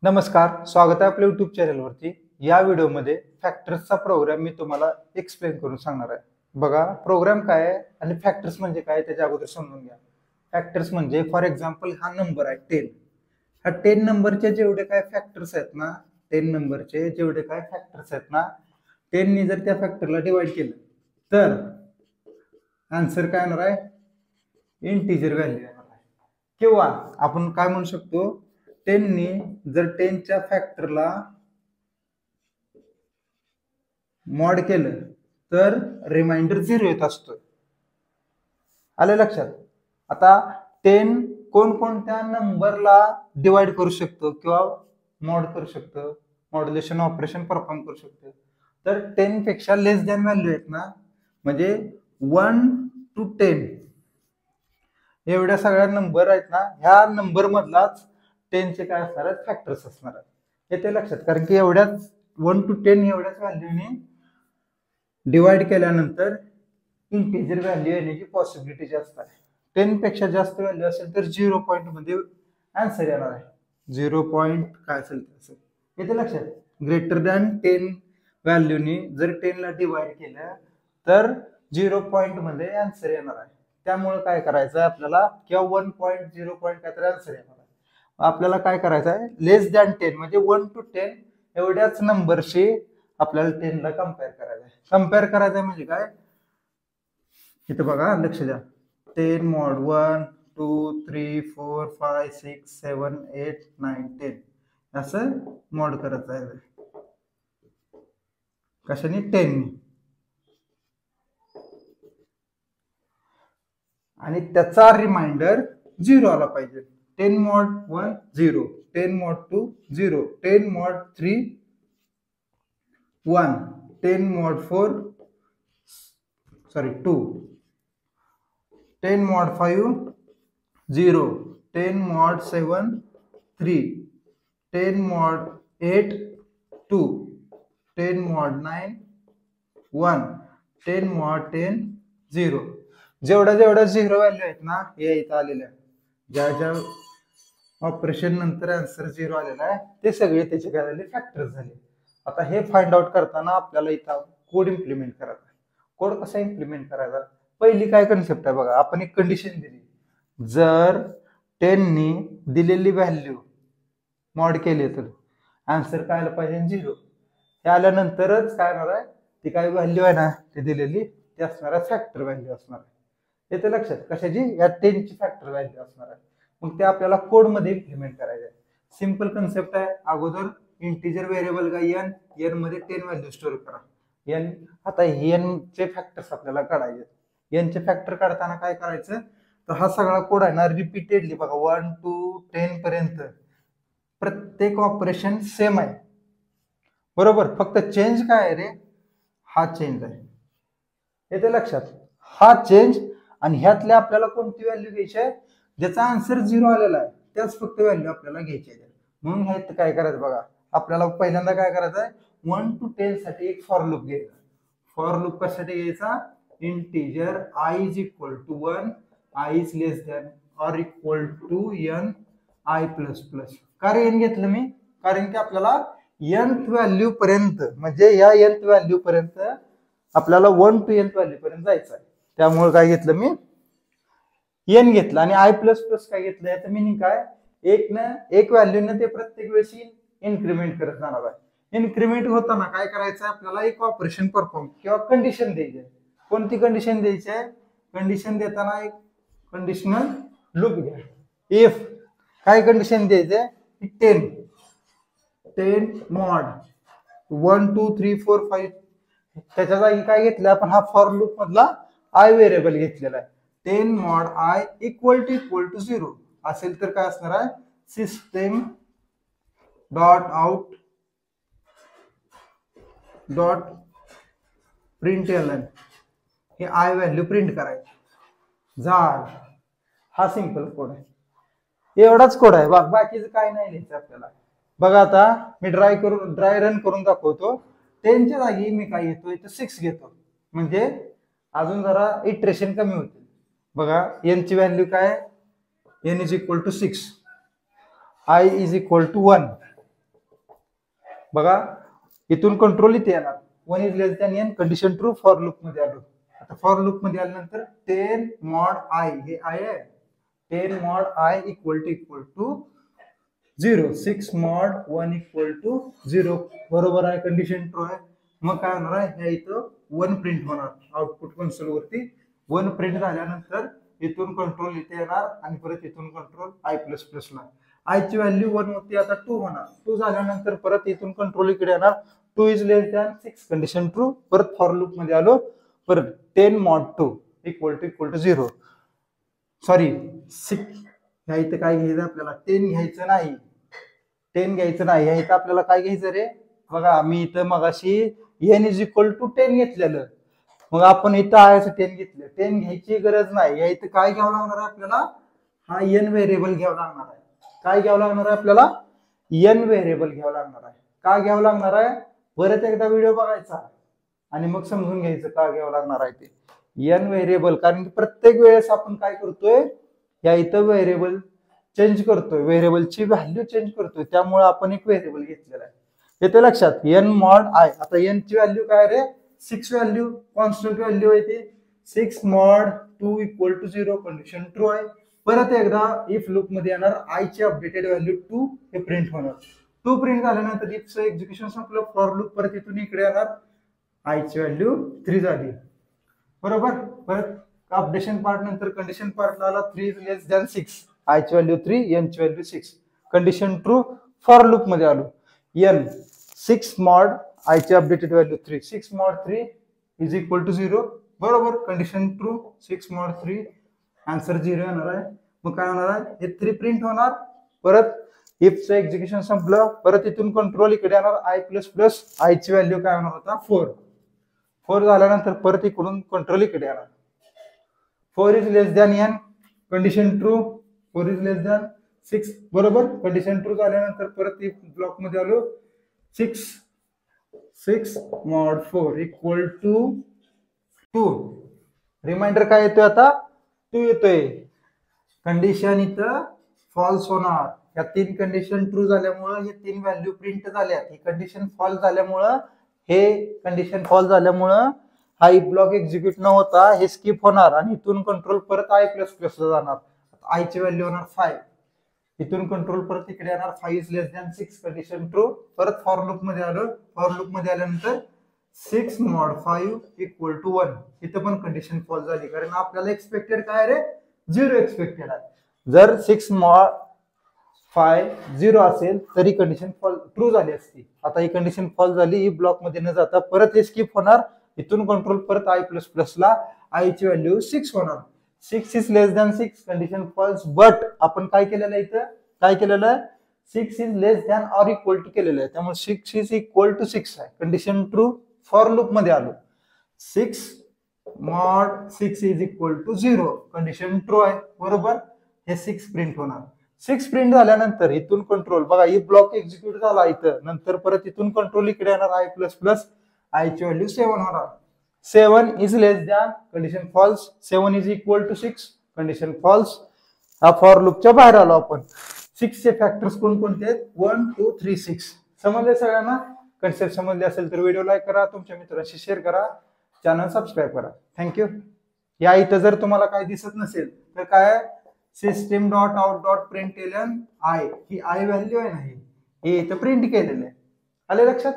नमस्कार, स्वागत आहे आपल्या युट्यूब चॅनलवरती। या व्हिडिओमध्ये फॅक्टर्सचा प्रोग्राम मी तुम्हाला एक्सप्लेन करून सांगणार आहे। बघा, प्रोग्राम काय आहे आणि फॅक्टर्स म्हणजे काय त्याच्या अगोदर समजून घ्या। फॅक्टर्स म्हणजे फॉर एक्झाम्पल हा नंबर आहे 10। हा 10 नंबरचे जेवढे काय फॅक्टर्स आहेत ना, 10 नंबरचे जेवढे काय फॅक्टर्स आहेत ना, 10 नी जर त्या फॅक्टरला डिवाइड केलं तर आन्सर काय येणार आहे? इंटिजर व्हॅल्यू येणार आहे। किंवा आपण काय म्हणू शकतो, 10 नी जर 10 च्या फॅक्टरला मॉड केलं तर रिमाइंडर 0 येत असतो। आले लक्षात? आता 10 कोणकोणत्या नंबरला डिवाइड करू शकतो किंवा मॉड करू शकतो, मॉड्युलेशन ऑपरेशन परफॉर्म करू शकतो। तर 10 पेक्षा लेस दॅन व्हॅल्यू आहेत ना, म्हणजे 1 to 10 एवढ्या सगळ्या नंबर आहेत ना, ह्या नंबर मधलाच 10 चे काय असणार आहेत? फॅक्टर्स असणार आहेत। येते लक्षात? कारण की एवढ्याच 1 to 10 एवढ्याच व्हॅल्यूने डिवाइड केल्यानंतर इंटिजर व्हॅल्यू येण्याची पॉसिबिलिटी जास्त आहे। 10 पेक्षा जास्त व्हॅल्यू असेल तर 0 पॉइंट मध्ये आन्सर येणार आहे। 0 पॉइंट काय असेल असेल, येते लक्षात? ग्रेटर दॅन 10 व्हॅल्यूने जर 10 ला डिवाइड केलं तर 0 पॉइंट मध्ये आन्सर येणार आहे। त्यामुळे काय करायचं आहे आपल्याला, किंवा 1 पॉइंट 0 पॉइंट काहीतरी आन्सर येणार आहे। आपल्याला काय करायचं आहे, लेस दॅन 10 म्हणजे 1 to 10 एवढ्याच नंबरशी आपल्याला 10 ला कम्पेअर करायचं आहे। कम्पेअर करायचं म्हणजे काय, इथे बघा लक्ष द्या, 10 mod 1 2 3 4 5 6 7 8 9 10 असं मॉड करत आहे। कशाने? 10 नी। आणि त्याचा रिमाइंडर 0 आला पाहिजे। 10 mod 1 0, 10 mod 2 0, 10 mod 3 1, 10 mod 4 2, 10 mod 5 0, 10 mod 7 3, 10 mod 8 2, 10 mod 9 1, 10 mod 10 0। जेवढ्या 0 व्हॅल्यू आहेत ना, हे इथं आलेल्या, ज्या ज्या ऑपरेशन नंतर आन्सर 0 आलेला आहे ते सगळे त्याचे काय झाले? फॅक्टर्स झाले। आता हे फाइंड आउट करताना आपल्याला इथं कोड इम्प्लिमेंट करायचा। कोड कसा इम्प्लिमेंट करायचा? पहिली काय कन्सेप्ट आहे बघा, आपण एक कंडिशन दिली, जर 10 नी दिलेली व्हॅल्यू मॉड केली तर आन्सर काय आलं पाहिजे? 0। हे आल्यानंतरच काय होणार आहे, ती काय व्हॅल्यू आहे ना ती दिलेली ती असणार आहे फॅक्टर व्हॅल्यू असणार आहे। येते लक्षात? कशाची? या 10 ची फॅक्टर व्हॅल्यू असणार आहे। मग ते आपल्याला कोड मध्ये इम्प्लिमेंट करायचं आहे। सिंपल कन्सेप्ट आहे। अगोदर इंटिजर व्हेरिएबल का n मध्ये 10 व्हॅल्यू स्टोअर करा। n आता n चे फॅक्टर्स आपल्याला काढायचे। n चे फॅक्टर काढताना काय करायचं, तर हा सगळा कोड आहे ना रिपीटेडली बघा 1 to 10 पर्यंत प्रत्येक ऑपरेशन सेम आहे, बरोबर? फक्त चेंज काय आहे रे? हा चेंज आहे। येते लक्षात? हा चेंज, आणि ह्यातल्या आपल्याला कोणती व्हॅल्यू घ्यायची आहे? ज्याचा आन्सर 0 आलेला आहे त्याच फक्त व्हॅल्यू आपल्याला घ्यायची आहे। म्हणून हे काय करायचं बघा, आपल्याला पहिल्यांदा काय करायचं आहे, 1 to 10 साठी एक फॉर लूप घ्यायचा। फॉर लूप कशासाठी घ्यायचा? Integer i is equal to 1, i is less than or equal to n i plus plus। का रे n घेतलं मी? कारण की आपल्याला nth व्हॅल्यू पर्यंत, म्हणजे या nth व्हॅल्यू पर्यंत आपल्याला 1 to nth व्हॅल्यू पर्यंत जायचं आहे। त्यामुळे काय घेतलं मी? n घेतलं। आणि i प्लस प्लस काय घेतलं? याचं मिनिंग काय? एक व्हॅल्यूने ते प्रत्येक वेळी इन्क्रीमेंट करत जाणार आहे। इन्क्रीमेंट होताना काय करायचं? आपल्याला एक ऑपरेशन परफॉर्म किंवा कंडिशन द्यायची आहे। कोणती कंडिशन द्यायची आहे? कंडिशन देताना एक कंडिशनल लूप घ्या। इफ काय कंडिशन द्यायचे? 10 mod 1 2 3 4 5, त्याच्या जागी काय घेतलं आपण? हा फॉर लूप मधला i व्हेरिएबल घेतलेला आहे। 10 mod i इक्वल टू 0 असेल तर काय असणार आहे? सिस्टम डॉट आउट डॉट प्रिंटएलएन हे i व्हॅल्यू प्रिंट करायची। झालं, हा सिंपल कोड आहे। एवढाच कोड आहे, बाकीचं काय नाही लिहायचं आपल्याला। बघा आता मी ड्राय रन करून दाखवतो। 10 च्या जागी मी काय घेतो? इथं 6 घेतो, म्हणजे अजून जरा इटरेशन कमी होते। बघा n ची व्हॅल्यू काय? n is equal to 6, i is equal to 1, बघा इथून कंट्रोल इथे येणार 1 is less than n condition true for loop मध्ये आलो. आता फॉर लूप मध्ये आल्यानंतर 10 mod I हे I आहे 10 mod I equal to 0 6 mod 1 equal to 0 बरोबर आहे कंडिशन ट्रू आहे. मग काय होणार आहे ह्या इथं 1 प्रिंट होणार आउटपुट कन्सोल वरती 1 प्रिंट झाल्यानंतर इथून कंट्रोल इथे येणार आणि परत इथून कंट्रोल I प्लस प्लस ला I ची व्हॅल्यू 1 होती आता 2 होणार 2 झाल्यानंतर परत इथून कंट्रोल इकडे येणार 2 is less than 6 condition true परत फॉर लूप मध्ये आलो परत 10 mod 2 इक्वल टू 0 सॉरी 6 ह्या इथं काय घ्यायचं आपल्याला 10 घ्यायचं नाही 10 घ्यायचं नाही ह्या इथं आपल्याला काय घ्यायचं रे बघा मी इथं मगाशी n इज इक्वल टू 10 घेतलेलं मग आपण इथं आहे 10 घेतलं 10 घ्यायची गरज नाही या इथं काय घ्यावं लागणार आहे आपल्याला हा n व्हेरिएबल घ्यावं लागणार आहे. काय घ्यावं लागणार आहे आपल्याला n व्हेरिएबल घ्यावं लागणार आहे. का घ्यावं लागणार आहे परत एकदा व्हिडिओ बघायचा आणि मग समजून घ्यायचं का घ्यावं लागणार आहे ते n व्हेरिएबल कारण की प्रत्येक वेळेस आपण काय करतोय या इथं व्हेरिएबल चेंज करतोय व्हेरिएबलची व्हॅल्यू चेंज करतोय त्यामुळे आपण एक व्हेरिएबल घेतलेला आहे. येते लक्षात n mod I आता n ची व्हॅल्यू काय रे 6 व्हॅल्यू कॉन्स्टंट व्हॅल्यू आहे ते 6 mod 2 equal to 0 condition true आहे. परत एकदा इफ लूप मध्ये येणार I ची अपडेटेड व्हॅल्यू 2 हे प्रिंट होणार 2 प्रिंट झाल्यानंतर इफ चं एक्झिक्युशन संपलं फॉर लूप परत इथून इकडे येणार I ची व्हॅल्यू 3 झाली बरोबर. परत अपडेशन पार्ट नंतर कंडिशन पार्टला आला 3 इज लेस दॅन 6 I ची व्हॅल्यू 3 n ची value 6 condition true for loop मध्ये आलो n 6 mod I ची updated value 3 6 mod 3 is equal to 0 बरोबर कंडिशन ट्रू 6 mod 3 आन्सर 0 येणार आहे. मग काय होणार आहे हे 3 प्रिंट होणार परत इफ चं एक्झिक्युशन संपलं परत इथून कंट्रोल इकडे येणार I प्लस प्लस I ची व्हॅल्यू काय होणार होता 4 झाल्यानंतर परत इकडून कंट्रोल इकडे येणार 4 is less than n condition true 4 is less than 6 बरोबर कंडिशन ट्रू झाल्यानंतर परत इफ ब्लॉक मध्ये आलो 6 mod 4 इक्वल टू 2 रिमाइंडर काय येतोय आता 2 येतोय कंडिशन इथं फॉल्स होणार या 3 कंडिशन ट्रू झाल्यामुळे हे 3 व्हॅल्यू प्रिंट झाल्या ही कंडिशन फॉल्स झाल्यामुळे हे कंडिशन फॉल्स झाल्यामुळे हा इफ ब्लॉक एक्झिक्यूट न होता हे स्किप होणार आणि इथून कंट्रोल परत I प्लस प्लस ला जाणार I ची व्हॅल्यू होणार 5 इथून कंट्रोल परत इकडे येणार 5 is less than 6 condition true परत फॉर लूप मध्ये आलो फॉर लूप मध्ये आल्यानंतर 6 mod 5 इक्वल टू 1 इथं पण कंडिशन फॉल्स झाली कारण आपल्याला एक्सपेक्टेड काय रे 0 एक्सपेक्टेड आहे जर 6 mod 5 0 असेल तरी कंडिशन फॉल ट्रू झाली असती. आता ही कंडिशन फॉल्स झाली ही ब्लॉक मध्ये न जाता परत हे स्किप होणार इथून कंट्रोल परत I प्लस प्लस ला I ची व्हॅल्यू 6 होणार 6 is less than 6 condition false but आपण काय केलेलं आहे इथं काय केलेलं आहे 6 is less than or equal to केलेलं आहे त्यामुळे 6 इज इक्वल टू 6 आहे कंडिशन ट्रू फॉर लूप मध्ये आलो 6 mod 6 is equal to 0 condition true आहे बरोबर हे 6 प्रिंट होणार 6 प्रिंट झाल्यानंतर इथून कंट्रोल बघा ही ब्लॉक एक्झिक्यूट झाला इथं नंतर परत इथून कंट्रोल इकडे येणार I प्लस प्लस I ची व्हॅल्यू 7 होणार 7 is less than condition false 7 is equal to 6 condition false हा फॉर लूपच्या बाहेर आलो आपण 6 चे फॅक्टर्स कोणकोणते आहेत 1 2 3 6 समजले सगळ्यांना कन्सेप्ट समजले असेल तर व्हिडिओ लाईक करा तुमच्या मित्रांशी शेअर करा चॅनल सबस्क्राईब करा थँक्यू. या इथं जर तुम्हाला काही दिसत नसेल तर काय system dot out dot print I he I value आहे ना हे इथं प्रिंट केलेलं आहे आले लक्षात.